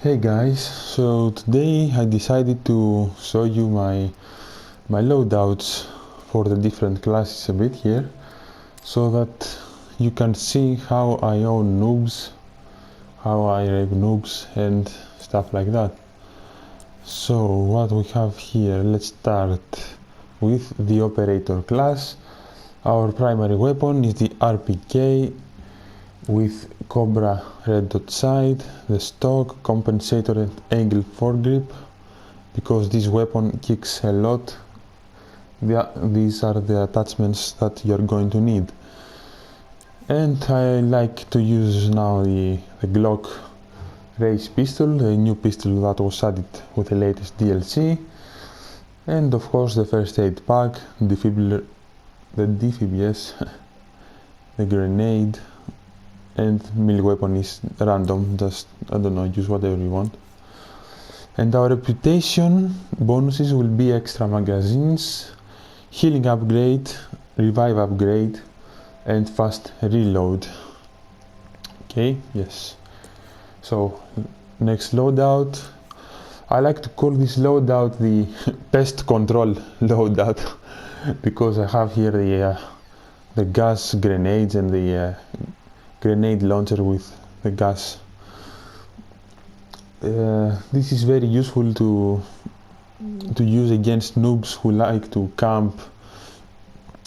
Hey guys, so today I decided to show you my loadouts for the different classes a bit here, so that you can see how I own noobs, how I rape noobs and stuff like that. So what we have here, let's start with the operator class. Our primary weapon is the RPK with Cobra red dot sight, the stock, compensator and angle foregrip, because this weapon kicks a lot. These are the attachments that you're going to need. And I like to use now the Glock race pistol, the new pistol that was added with the latest DLC, and of course the first aid pack, the DFHardline, the grenade, and melee weapon is random, just, I don't know, use whatever you want. And our reputation bonuses will be extra magazines, healing upgrade, revive upgrade, and fast reload. Okay, yes. So, next loadout. I like to call this loadout the Pest Control loadout because I have here the gas grenades and the grenade launcher with the gas. This is very useful to use against noobs who like to camp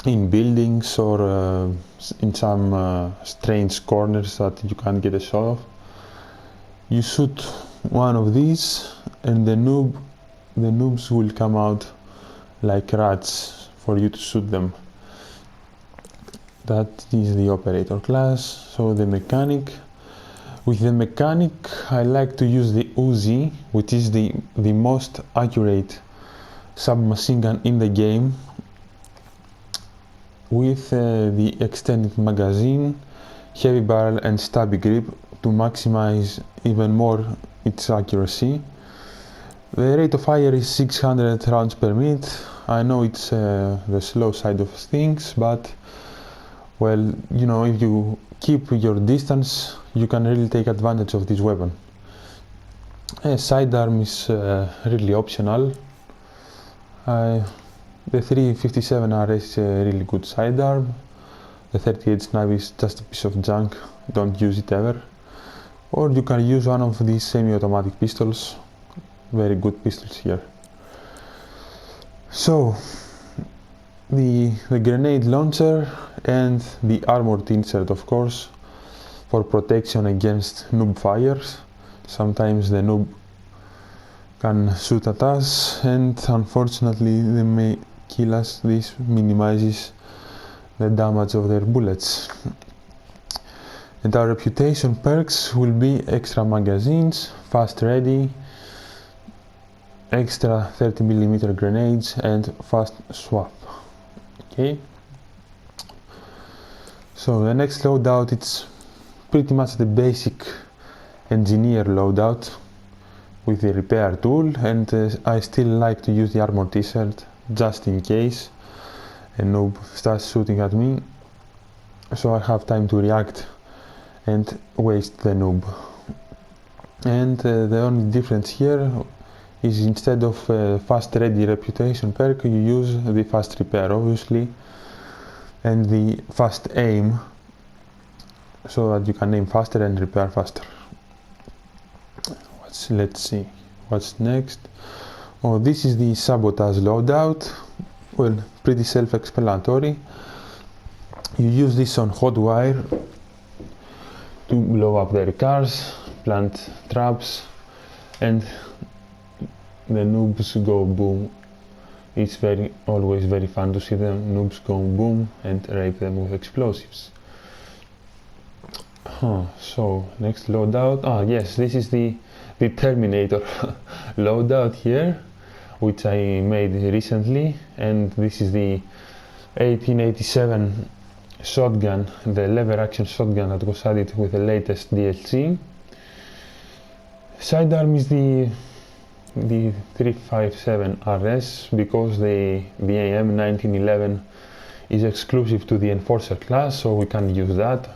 in buildings or in some strange corners that you can't get a shot of. You shoot one of these and the noobs will come out like rats for you to shoot them. That is the operator class. So the mechanic. With the mechanic, I like to use the Uzi, which is the most accurate submachine gun in the game, with the extended magazine, heavy barrel and stabby grip to maximize even more its accuracy. The rate of fire is 600 rounds per minute. I know it's the slow side of things, but well, you know, if you keep your distance, you can really take advantage of this weapon. Sidearm is really optional. The 357 RS is a really good sidearm. The 38 Snipe is just a piece of junk, don't use it ever. Or you can use one of these semi-automatic pistols, very good pistols here. So, the grenade launcher and the armored insert, of course, for protection against noob fires. Sometimes the noob can shoot at us and unfortunately they may kill us. This minimizes the damage of their bullets. And our reputation perks will be extra magazines, fast ready, extra 30mm grenades and fast swap. Okay, so the next loadout, it's pretty much the basic engineer loadout with the repair tool, and I still like to use the armor t-shirt just in case a noob starts shooting at me, so I have time to react and waste the noob. And the only difference here is instead of fast ready reputation perk, you use the fast repair obviously and the fast aim, so that you can aim faster and repair faster. Let's see what's next. Oh, this is the Sabotage loadout. Well, pretty self-explanatory. You use this on hot wire to blow up their cars, plant traps, and the noobs go boom. It's always very fun to see them noobs go boom and rape them with explosives. So next loadout. Yes, this is the Terminator loadout here, which I made recently, and this is the 1887 shotgun, the lever action shotgun that was added with the latest DLC. Sidearm is the 357 RS, because the AM 1911 is exclusive to the Enforcer class, so we can use that.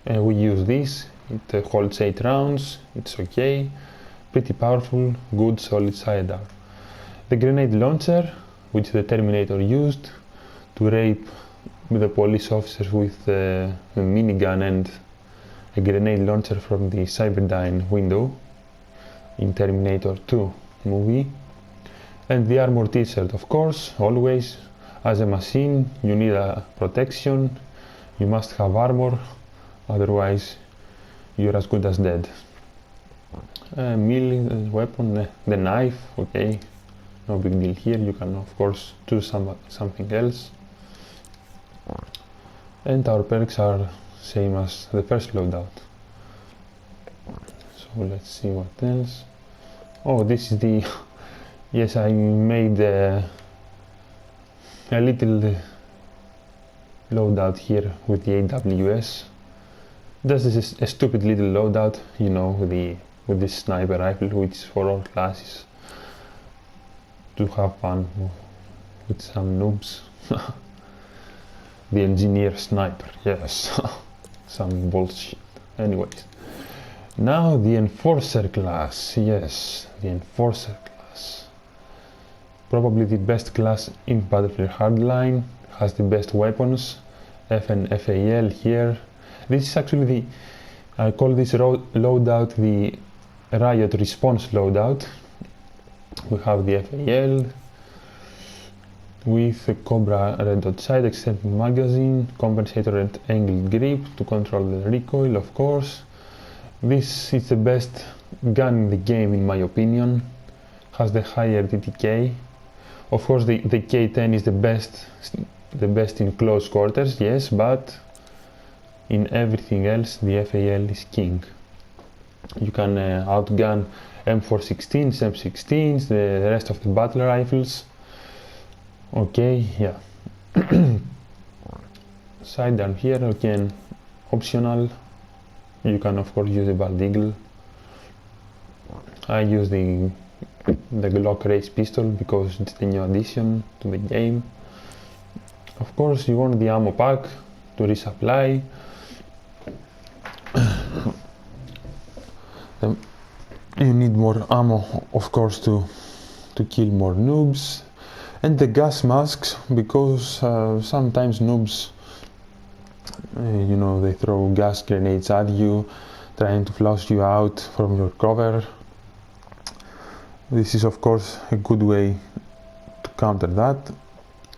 We use this, it holds 8 rounds, it's okay. pretty powerful, good solid sidearm. The grenade launcher, which the Terminator used to rape the police officers with a minigun and a grenade launcher from the Cyberdyne window in Terminator 2 movie. And the armor t-shirt, of course, always. As a machine, you need a protection, you must have armor, otherwise you're as good as dead. Melee weapon, the knife, okay, no big deal here, you can of course choose something else. And our perks are same as the first loadout. So let's see what else. Oh, this is the... yes, I made a little loadout here with the AWS. This is a stupid little loadout, you know, with this sniper rifle, which is for all classes, to have fun with some noobs. The engineer sniper, yes. Some bullshit. Anyways, now the enforcer class. Yes, the enforcer class, probably the best class in BFHardline, has the best weapons, F and FAL here. This is actually I call this loadout the Riot Response loadout. We have the FAL with a Cobra red dot sight, extended magazine, compensator and angled grip to control the recoil, of course. This is the best gun in the game in my opinion, has the higher DTK. Of course the K10 is the best in close quarters, yes, but in everything else the FAL is king. You can outgun M416s, M16s, the rest of the battle rifles. Okay, yeah. Sidearm here, again, optional. You can of course use a bald eagle. I use the Glock race pistol because it's the new addition to the game. Of course you want the ammo pack to resupply. You need more ammo, of course, to kill more noobs. And the gas masks, because sometimes noobs, you know, they throw gas grenades at you, trying to flush you out from your cover. This is of course a good way to counter that.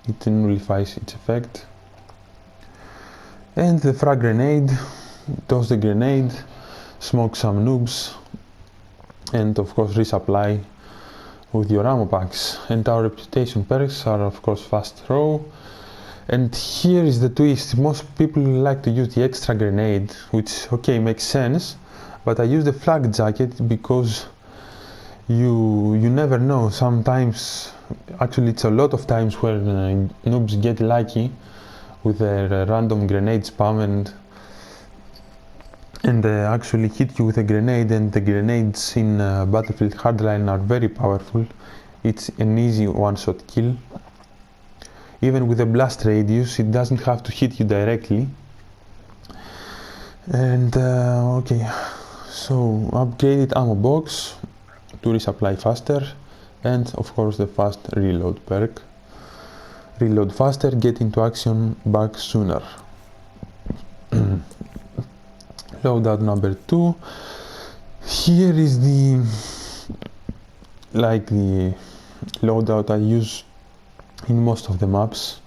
It nullifies its effect. And the frag grenade, toss the grenade, smoke some noobs, and of course resupply with your ammo packs. And our reputation perks are of course fast throw. And here is the twist: most people like to use the extra grenade, which okay, makes sense, but I use the flak jacket because you never know. Sometimes, actually it's a lot of times where noobs get lucky with their random grenade spam and actually hit you with a grenade, and the grenades in BFHardline are very powerful. It's an easy one-shot kill. Even with a blast radius, it doesn't have to hit you directly. And okay, so upgraded ammo box to resupply faster, and of course the fast reload perk. Reload faster, get into action back sooner. Loadout number 2. Here is the loadout I use in most of the maps.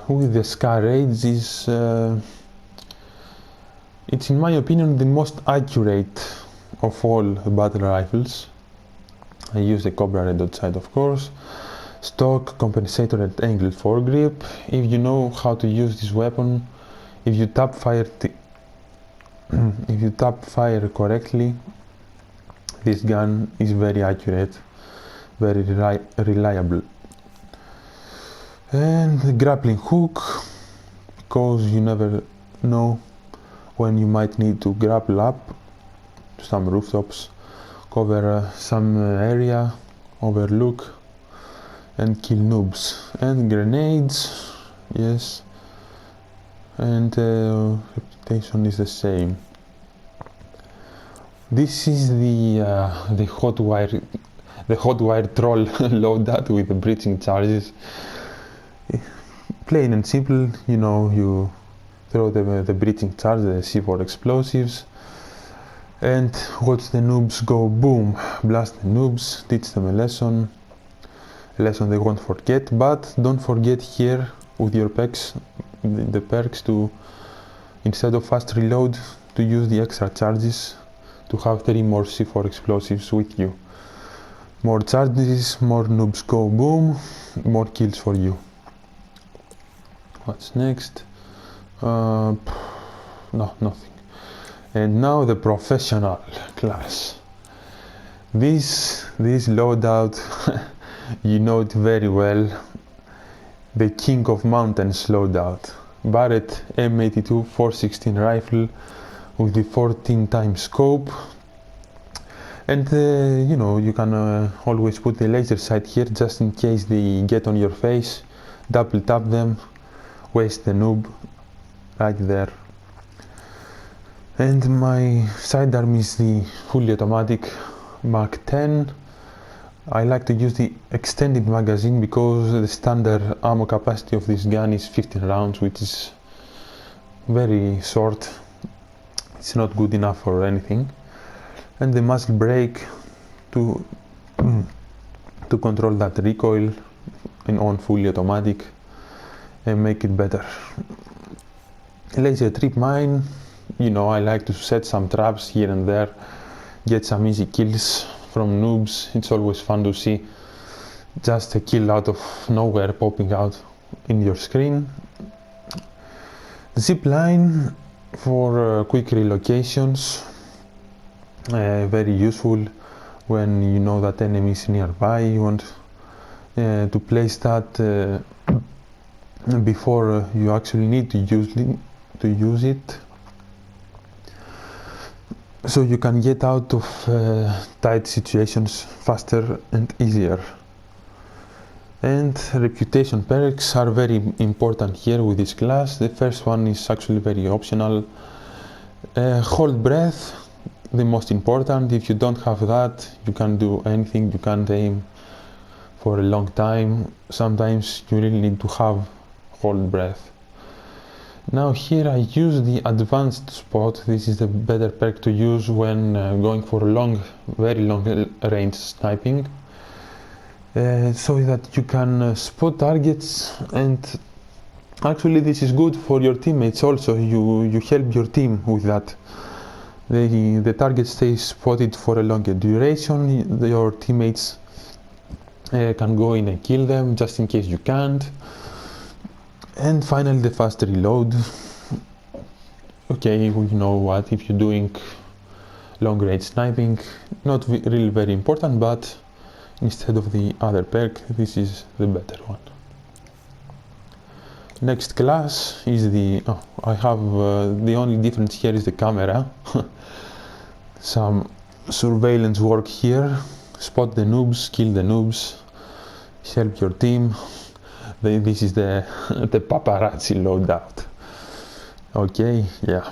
With the Scar Raids is it's in my opinion the most accurate of all battle rifles. I use the Cobra red dot sight, of course, stock, compensator and angled foregrip. If you know how to use this weapon, if you tap fire correctly, this gun is very accurate, very reliable. And the grappling hook, because you never know when you might need to grapple up to some rooftops, cover some area, overlook and kill noobs. And grenades, yes, and reputation is the same. This is the hot wire troll loadout with the breaching charges. Plain and simple, you know, you throw the breaching charge, the C4 explosives, and watch the noobs go boom, blast the noobs, teach them a lesson they won't forget. But don't forget here with your perks, the perks, to instead of fast reload, to use the extra charges to have 3 more C4 explosives with you. More charges, more noobs go boom, more kills for you. What's next? No, nothing. And now the professional class. This loadout, you know it very well. The king of mountains loadout. Barrett M82 416 rifle with the 14 times scope. And you know, you can always put the laser sight here just in case they get on your face. Double tap them, waste the noob right there. And my sidearm is the fully automatic Mark 10. I like to use the extended magazine because the standard ammo capacity of this gun is 15 rounds, which is very short. It's not good enough for anything. And the muzzle brake to control that recoil on fully automatic and make it better. Laser trip mine, you know, I like to set some traps here and there, get some easy kills from noobs. It's always fun to see just a kill out of nowhere popping out in your screen. Zip line for quick relocations, very useful when you know that enemy is nearby. You want to place that before you actually need to use it, so you can get out of tight situations faster and easier. And reputation perks are very important here with this class. The first one is actually very optional. Hold breath, the most important. If you don't have that, you can't do anything. You can't aim for a long time. Sometimes you really need to have hold breath. Now here I use the advanced spot. This is the better perk to use when going for very long range sniping, so that you can spot targets. And actually this is good for your teammates also. You help your team with that. The target stays spotted for a longer duration. Your teammates can go in and kill them just in case you can't. And finally the fast reload. Okay, you know what, if you're doing long range sniping, not really very important, but instead of the other perk, this is the better one. Next class is I have the only difference here is the camera. Some surveillance work here. Spot the noobs, kill the noobs, help your team. This is the paparazzi loadout. Okay, yeah.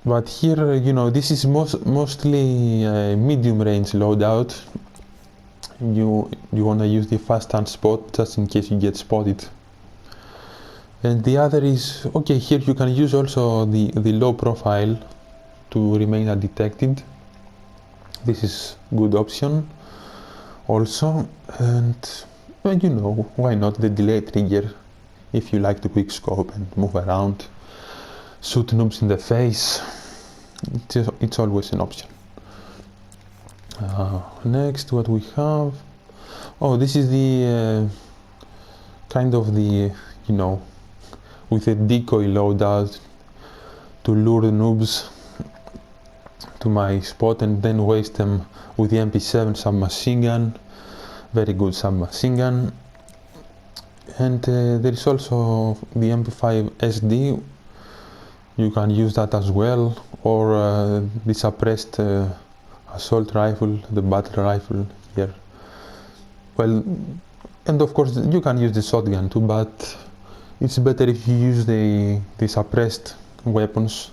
But here, you know, this is mostly medium range loadout. You want to use the fast and spot just in case you get spotted. And the other is, okay, here you can use also the low profile to remain undetected. This is good option also. And you know, why not the delay trigger if you like to quick scope and move around, shoot noobs in the face. It's always an option. Next, what we have, this is the kind of the, you know, with a decoy loadout to lure the noobs to my spot and then waste them with the MP7 submachine gun. Very good submachine gun. And there is also the MP5 SD. You can use that as well, or the suppressed assault rifle, the battle rifle here. Well, and of course you can use the shotgun too, but it's better if you use the suppressed weapons